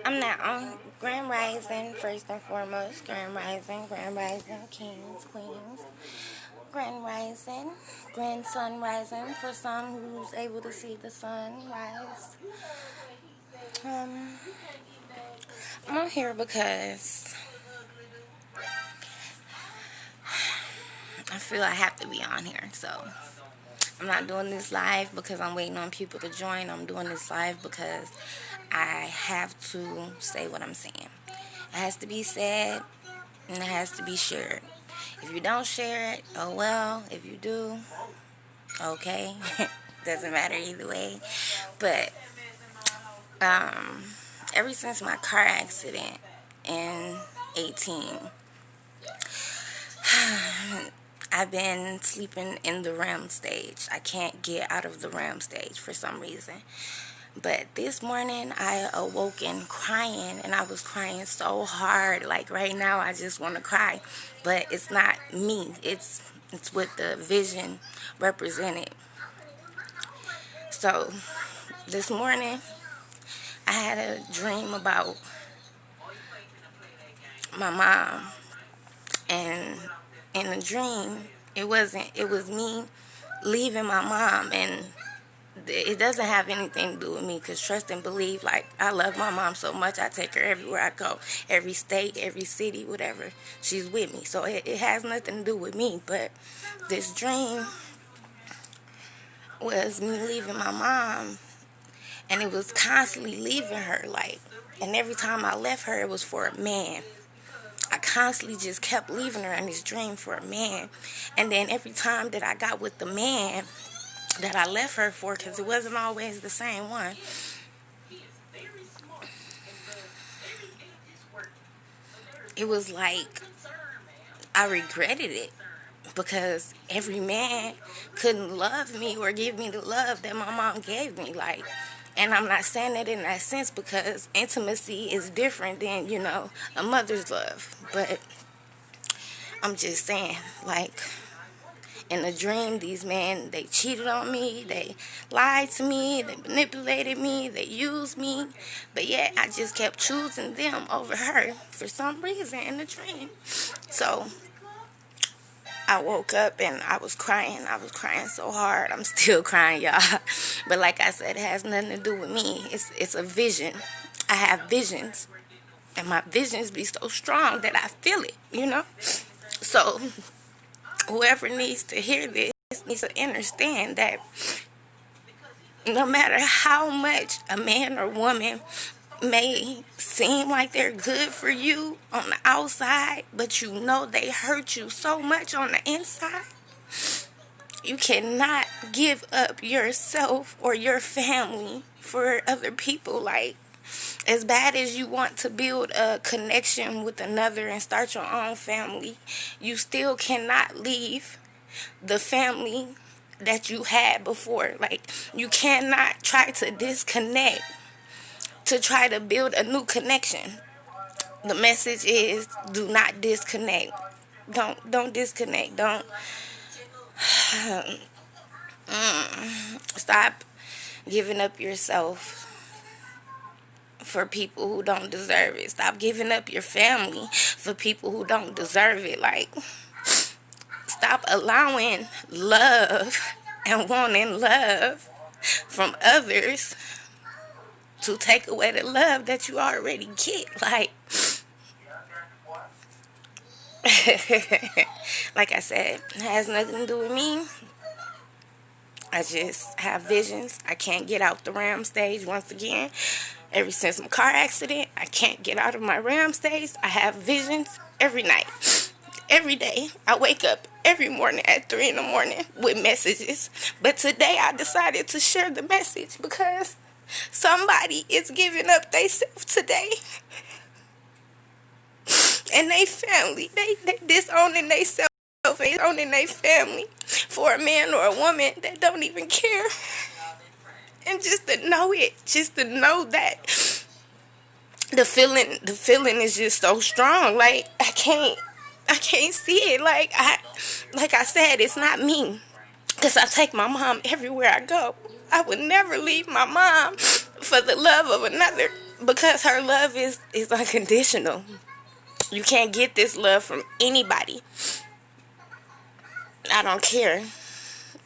I'm not on Grand Rising, first and foremost. Grand Rising, kings, queens. Grand Rising, Grand Sun Rising for some who's able to see the sun rise. Um, I'm on here because I feel I have to be on here. So I'm not doing this live because I'm waiting on people to join. I'm doing this live because I have to say what I'm saying. It has to be said and it has to be shared. If you don't share it, oh well. If you do, okay. Doesn't matter either way. But ever since my car accident in 18, I've been sleeping in the REM stage. I can't get out of the REM stage for some reason. But this morning I awoken crying, and I was crying so hard. Like right now I just want to cry. But it's not me. It's what the vision represented. So this morning I had a dream about my mom, and in the dream it was me leaving my mom, and it doesn't have anything to do with me, because trust and believe, like, I love my mom so much. I take her everywhere I go, every state, every city, whatever. She's with me, so it has nothing to do with me. But this dream was me leaving my mom, and it was constantly leaving her, like, and every time I left her, it was for a man. I constantly just kept leaving her in this dream for a man. And then every time that I got with the man that I left her for, because it wasn't always the same one, it was like I regretted it, because every man couldn't love me or give me the love that my mom gave me. Like, and I'm not saying that in that sense, because intimacy is different than, a mother's love. But I'm just saying, like, in a dream, these men, they cheated on me, they lied to me, they manipulated me, they used me, but yet I just kept choosing them over her for some reason in the dream. So I woke up and I was crying so hard. I'm still crying, y'all. But like I said, it has nothing to do with me. It's a vision. I have visions, and my visions be so strong that I feel it, So whoever needs to hear this needs to understand that no matter how much a man or woman may seem like they're good for you on the outside, but they hurt you so much on the inside, you cannot give up yourself or your family for other people. Like, as bad as you want to build a connection with another and start your own family, you still cannot leave the family that you had before. Like, you cannot try to disconnect to try to build a new connection. The message is, do not disconnect. Don't disconnect. Don't stop giving up yourself for people who don't deserve it. Stop giving up your family for people who don't deserve it. Like, stop allowing love and wanting love from others to take away the love that you already get. Like, like I said, it has nothing to do with me. I just have visions. I can't get out the RAM stage once again. Ever since my car accident, I can't get out of my RAM stage. I have visions every night. Every day. I wake up every morning at 3 in the morning with messages. But today I decided to share the message because somebody is giving up themselves today. And they family. They disowning themselves and owning their family for a man or a woman that don't even care. And just to know that the feeling is just so strong. Like, I can't see it. Like I said, it's not me, because I take my mom everywhere I go. I would never leave my mom for the love of another. Because her love is unconditional. You can't get this love from anybody. I don't care.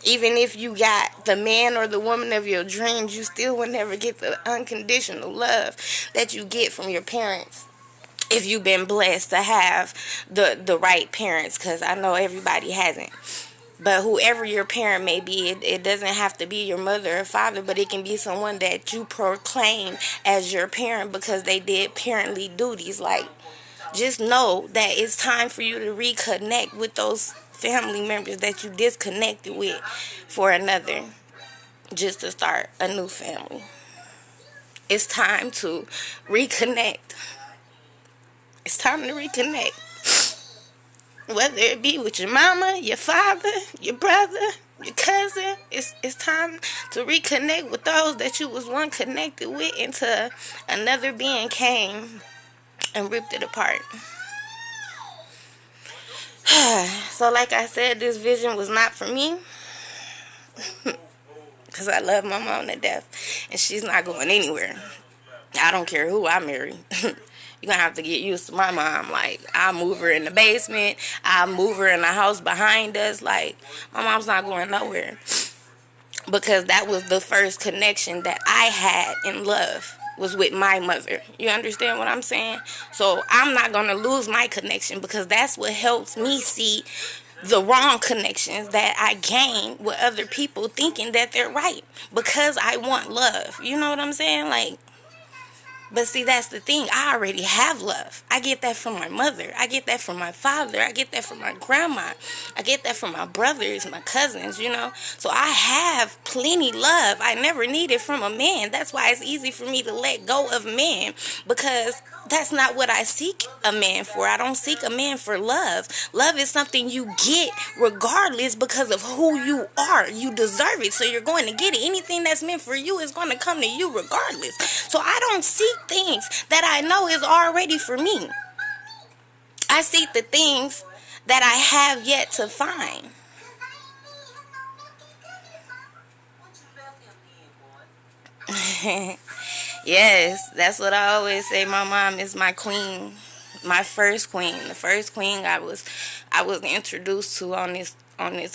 Even if you got the man or the woman of your dreams, you still will never get the unconditional love that you get from your parents. If you've been blessed to have the right parents, because I know everybody hasn't. But whoever your parent may be, it doesn't have to be your mother or father, but it can be someone that you proclaim as your parent because they did parently duties. Like, just know that it's time for you to reconnect with those family members that you disconnected with for another, just to start a new family. It's time to reconnect. It's time to reconnect. Whether it be with your mama, your father, your brother, your cousin, it's time to reconnect with those that you was one connected with until another being came and ripped it apart. So like I said, this vision was not for me. Because I love my mom to death. And she's not going anywhere. I don't care who I marry. You're going to have to get used to my mom. Like, I'll move her in the basement. I'll move her in the house behind us. Like, my mom's not going nowhere. Because that was the first connection that I had in love, was with my mother. You understand what I'm saying? So I'm not going to lose my connection, because that's what helps me see the wrong connections that I gain with other people thinking that they're right. Because I want love. You know what I'm saying? Like, but see, that's the thing. I already have love. I get that from my mother. I get that from my father. I get that from my grandma. I get that from my brothers, my cousins, you know. So I have plenty love. I never need it from a man. That's why it's easy for me to let go of men, because that's not what I seek a man for. I don't seek a man for love. Love is something you get regardless because of who you are. You deserve it, so you're going to get it. Anything that's meant for you is going to come to you regardless. So I don't seek things that I know is already for me. I seek the things that I have yet to find. Yes, that's what I always say. My mom is my queen, my first queen, the first queen I was introduced to on this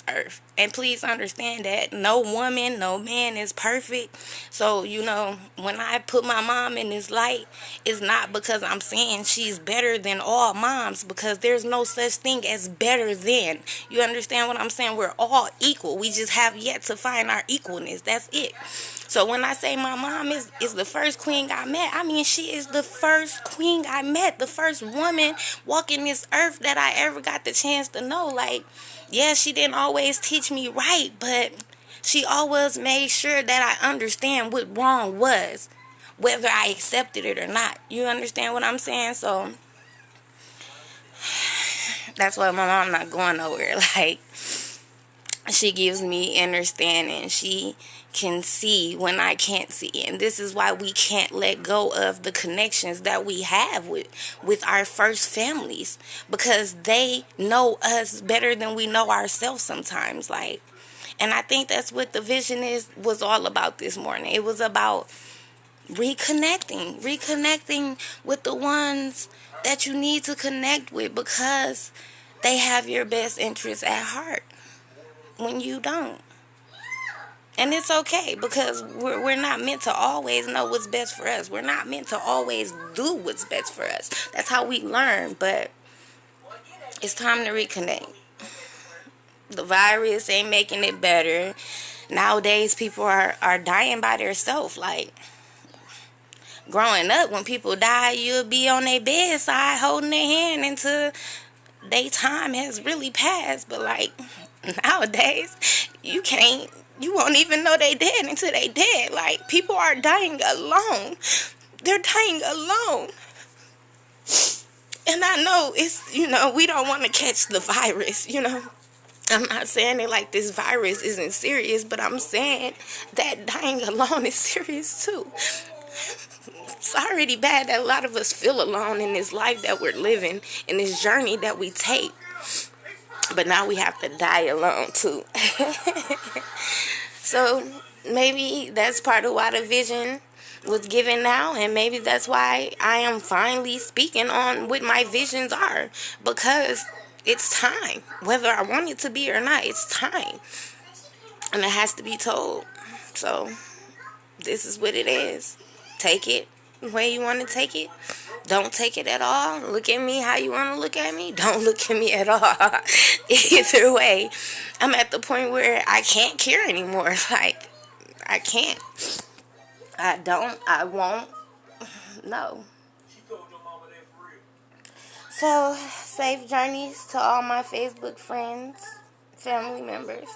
earth. And please understand that no woman, no man is perfect. So, you know, when I put my mom in this light, it's not because I'm saying she's better than all moms, because there's no such thing as better than. You understand what I'm saying? We're all equal. We just have yet to find our equalness. That's it. So when I say my mom is the first queen I met, I mean she is the first queen I met, the first woman walking this earth that I ever got the chance to know. Like, yeah, she didn't always teach me right, but she always made sure that I understand what wrong was, whether I accepted it or not. You understand what I'm saying? So that's why my mom not going nowhere. Like, she gives me understanding. She can see when I can't see. And this is why we can't let go of the connections that we have with our first families. Because they know us better than we know ourselves sometimes. Like, and I think that's what the vision was all about this morning. It was about reconnecting with the ones that you need to connect with, because they have your best interests at heart when you don't. And it's okay, because we're not meant to always know what's best for us. We're not meant to always do what's best for us. That's how we learn. But it's time to reconnect. The virus ain't making it better. Nowadays, people are dying by themselves. Like, growing up, when people die, you'll be on their bedside holding their hand until their time has really passed. But, like, nowadays, you won't even know they dead until they dead. Like, people are dying alone. They're dying alone. And I know it's, we don't want to catch the virus, I'm not saying it like this virus isn't serious, but I'm saying that dying alone is serious too. It's already bad that a lot of us feel alone in this life that we're living, in this journey that we take. But now we have to die alone too. So maybe that's part of why the vision was given now, and maybe that's why I am finally speaking on what my visions are, because it's time. Whether I want it to be or not, it's time. And it has to be told. So, this is what it is. Take it the way you want to take it. Don't take it at all. Look at me how you want to look at me. Don't look at me at all. Either way, I'm at the point where I can't care anymore. Like, I can't. I don't. I won't. No. So, safe journeys to all my Facebook friends, family members.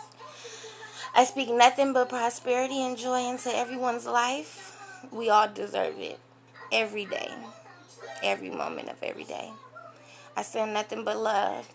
I speak nothing but prosperity and joy into everyone's life. We all deserve it. Every day. Every moment of every day. I send nothing but love.